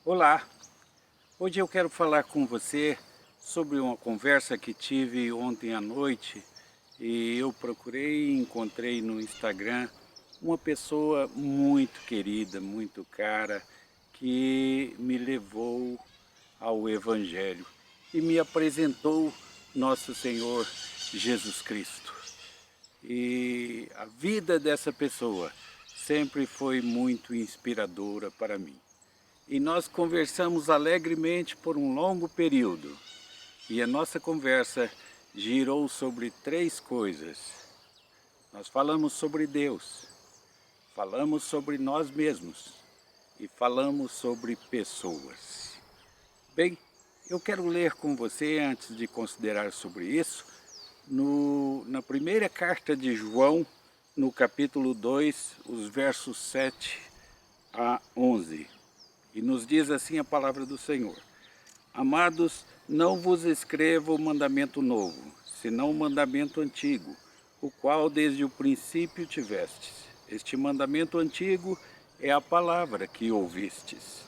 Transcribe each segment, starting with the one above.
Olá, hoje eu quero falar com você sobre uma conversa que tive ontem à noite e eu procurei e encontrei no Instagram uma pessoa muito querida, muito cara, que me levou ao Evangelho e me apresentou Nosso Senhor Jesus Cristo. E a vida dessa pessoa sempre foi muito inspiradora para mim. E nós conversamos alegremente por um longo período. E a nossa conversa girou sobre três coisas. Nós falamos sobre Deus, falamos sobre nós mesmos e falamos sobre pessoas. Bem, eu quero ler com você, antes de considerar sobre isso, na primeira carta de João, no capítulo 2, os versos 7 a 11. E nos diz assim a palavra do Senhor: Amados, não vos escrevo mandamento novo, senão o mandamento antigo, o qual desde o princípio tivestes. Este mandamento antigo é a palavra que ouvistes.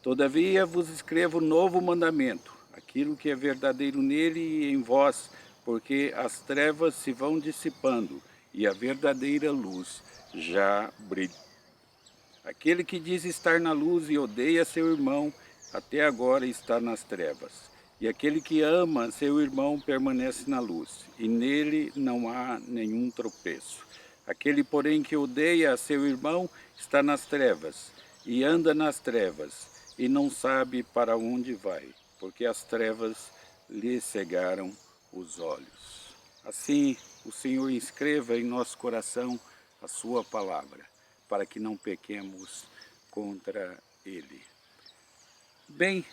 Todavia vos escrevo novo mandamento, aquilo que é verdadeiro nele e em vós, porque as trevas se vão dissipando e a verdadeira luz já brilha. Aquele que diz estar na luz e odeia seu irmão, até agora está nas trevas. E aquele que ama seu irmão permanece na luz, e nele não há nenhum tropeço. Aquele, porém, que odeia seu irmão está nas trevas, e anda nas trevas, e não sabe para onde vai, porque as trevas lhe cegaram os olhos. Assim, o Senhor inscreva em nosso coração a sua palavra, para que não pequemos contra ele. Bem,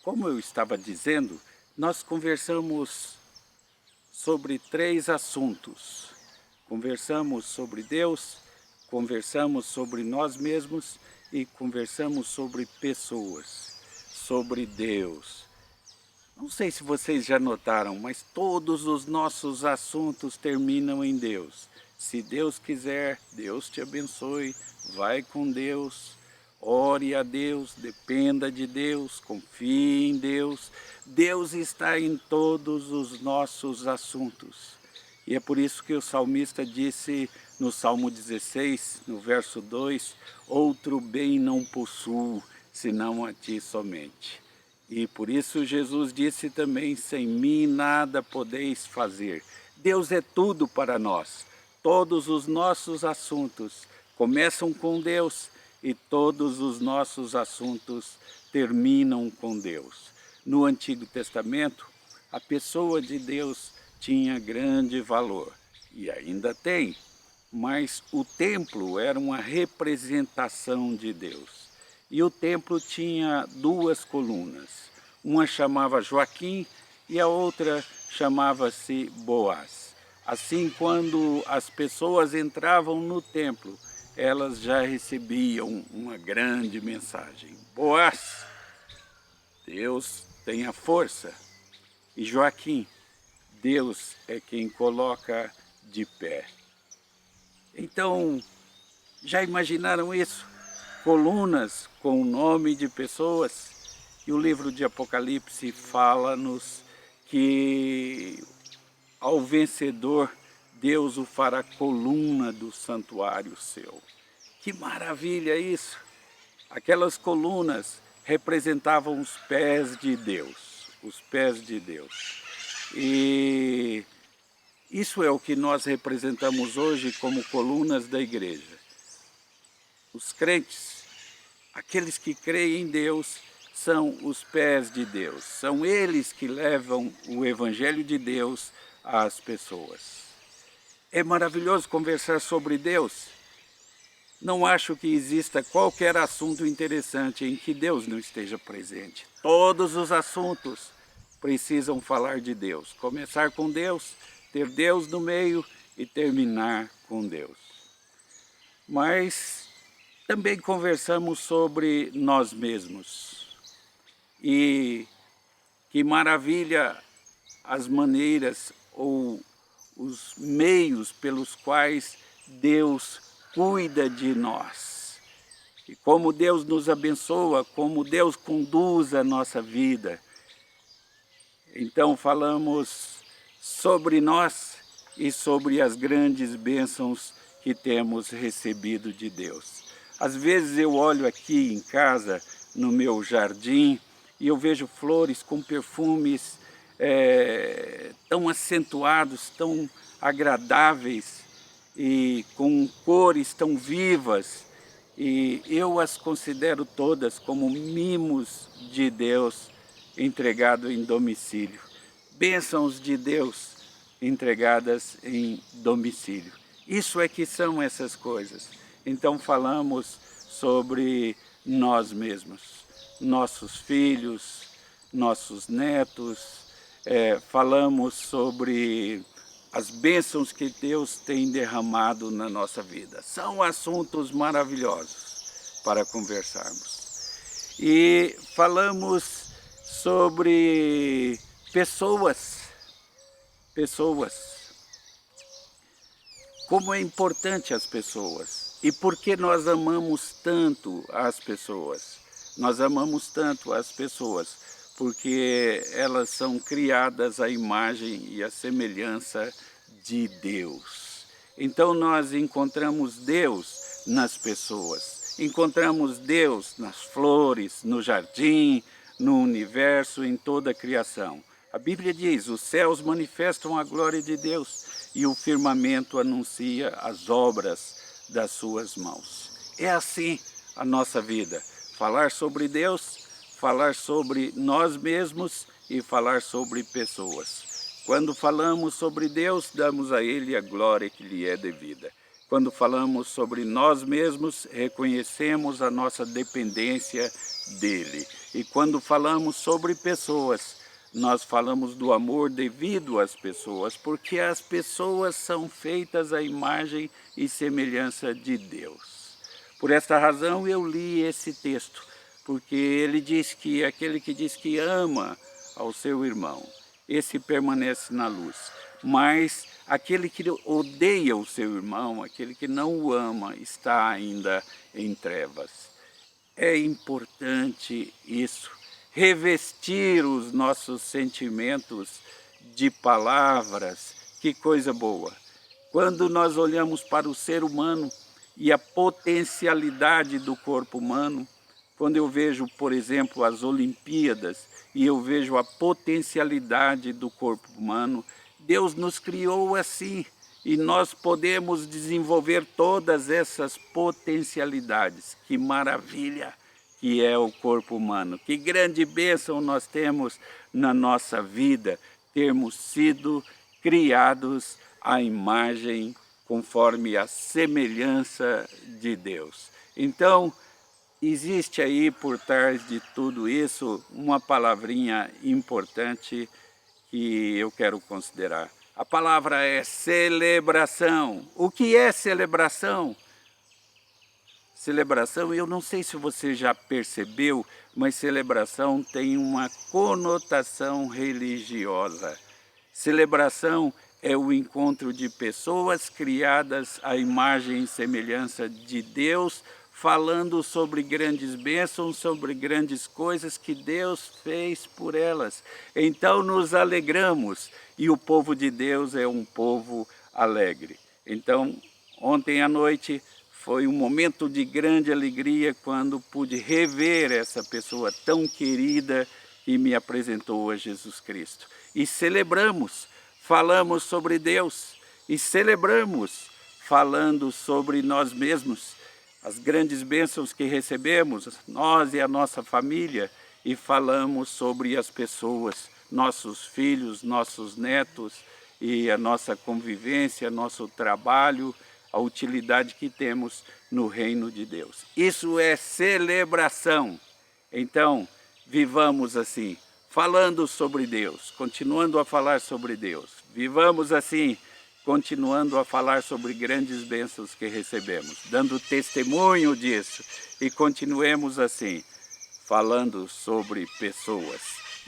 como eu estava dizendo, nós conversamos sobre três assuntos. Conversamos sobre Deus, conversamos sobre nós mesmos e conversamos sobre pessoas, sobre Deus. Não sei se vocês já notaram, mas todos os nossos assuntos terminam em Deus. Se Deus quiser, Deus te abençoe, vai com Deus, ore a Deus, dependa de Deus, confie em Deus. Deus está em todos os nossos assuntos. E é por isso que o salmista disse no Salmo 16, no verso 2, outro bem não possuo, senão a ti somente. E por isso Jesus disse também, sem mim nada podeis fazer. Deus é tudo para nós. Todos os nossos assuntos começam com Deus e todos os nossos assuntos terminam com Deus. No Antigo Testamento, a pessoa de Deus tinha grande valor, e ainda tem, mas o templo era uma representação de Deus. E o templo tinha duas colunas, uma chamava Joaquim e a outra chamava-se Boaz. Assim, quando as pessoas entravam no templo, elas já recebiam uma grande mensagem. Boaz, Deus tem a força. E Joaquim, Deus é quem coloca de pé. Então, já imaginaram isso? Colunas com o nome de pessoas? E o livro de Apocalipse fala-nos que ao vencedor, Deus o fará coluna do santuário seu. Que maravilha isso! Aquelas colunas representavam os pés de Deus, os pés de Deus. E isso é o que nós representamos hoje como colunas da igreja. Os crentes, aqueles que creem em Deus, são os pés de Deus. São eles que levam o Evangelho de Deus às pessoas. É maravilhoso conversar sobre Deus. Não acho que exista qualquer assunto interessante em que Deus não esteja presente. Todos os assuntos precisam falar de Deus. Começar com Deus, ter Deus no meio e terminar com Deus. Mas também conversamos sobre nós mesmos. E que maravilha as maneiras ou os meios pelos quais Deus cuida de nós. e como Deus nos abençoa, como Deus conduz a nossa vida. Então falamos sobre nós e sobre as grandes bênçãos que temos recebido de Deus. Às vezes eu olho aqui em casa, no meu jardim, e eu vejo flores com perfumes tão acentuados, tão agradáveis e com cores tão vivas, e eu as considero todas como mimos de Deus entregado em domicílio, bênçãos de Deus entregadas em domicílio. Isso é que são essas coisas. Então falamos sobre nós mesmos, nossos filhos, nossos netos, falamos sobre as bênçãos que Deus tem derramado na nossa vida. São assuntos maravilhosos para conversarmos. E falamos sobre pessoas. Como é importante as pessoas e por que nós amamos tanto as pessoas. Nós amamos tanto as pessoas porque elas são criadas à imagem e à semelhança de Deus. Então nós encontramos Deus nas pessoas, encontramos Deus nas flores, no jardim, no universo, em toda a criação. A Bíblia diz, os céus manifestam a glória de Deus e o firmamento anuncia as obras das suas mãos. É assim a nossa vida, falar sobre Deus, falar sobre nós mesmos e falar sobre pessoas. Quando falamos sobre Deus, damos a Ele a glória que lhe é devida. Quando falamos sobre nós mesmos, reconhecemos a nossa dependência dEle. E quando falamos sobre pessoas, nós falamos do amor devido às pessoas, porque as pessoas são feitas à imagem e semelhança de Deus. Por esta razão eu li esse texto, porque ele diz que aquele que diz que ama ao seu irmão, esse permanece na luz. Mas aquele que odeia o seu irmão, aquele que não o ama, está ainda em trevas. É importante isso, revestir os nossos sentimentos de palavras. Que coisa boa! Quando nós olhamos para o ser humano e a potencialidade do corpo humano, quando eu vejo, por exemplo, as Olimpíadas e eu vejo a potencialidade do corpo humano, Deus nos criou assim e nós podemos desenvolver todas essas potencialidades. Que maravilha que é o corpo humano! Que grande bênção nós temos na nossa vida, termos sido criados à imagem conforme a semelhança de Deus. Então, existe aí por trás de tudo isso uma palavrinha importante que eu quero considerar. A palavra é celebração. O que é celebração? Celebração, eu não sei se você já percebeu, mas celebração tem uma conotação religiosa. Celebração é o encontro de pessoas criadas à imagem e semelhança de Deus, falando sobre grandes bênçãos, sobre grandes coisas que Deus fez por elas. Então nos alegramos, e o povo de Deus é um povo alegre. Então, ontem à noite foi um momento de grande alegria quando pude rever essa pessoa tão querida que me apresentou a Jesus Cristo. E celebramos, falamos sobre Deus, e celebramos falando sobre nós mesmos, as grandes bênçãos que recebemos, nós e a nossa família, e falamos sobre as pessoas, nossos filhos, nossos netos, e a nossa convivência, nosso trabalho, a utilidade que temos no reino de Deus. Isso é celebração. Então, vivamos assim, falando sobre Deus, continuando a falar sobre Deus. Vivamos assim, continuando a falar sobre grandes bênçãos que recebemos, dando testemunho disso. E continuemos assim, falando sobre pessoas.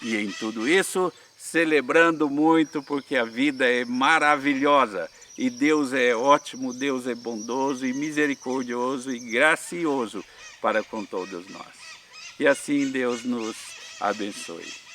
E em tudo isso, celebrando muito, porque a vida é maravilhosa. E Deus é ótimo, Deus é bondoso e misericordioso e gracioso para com todos nós. E assim Deus nos abençoe.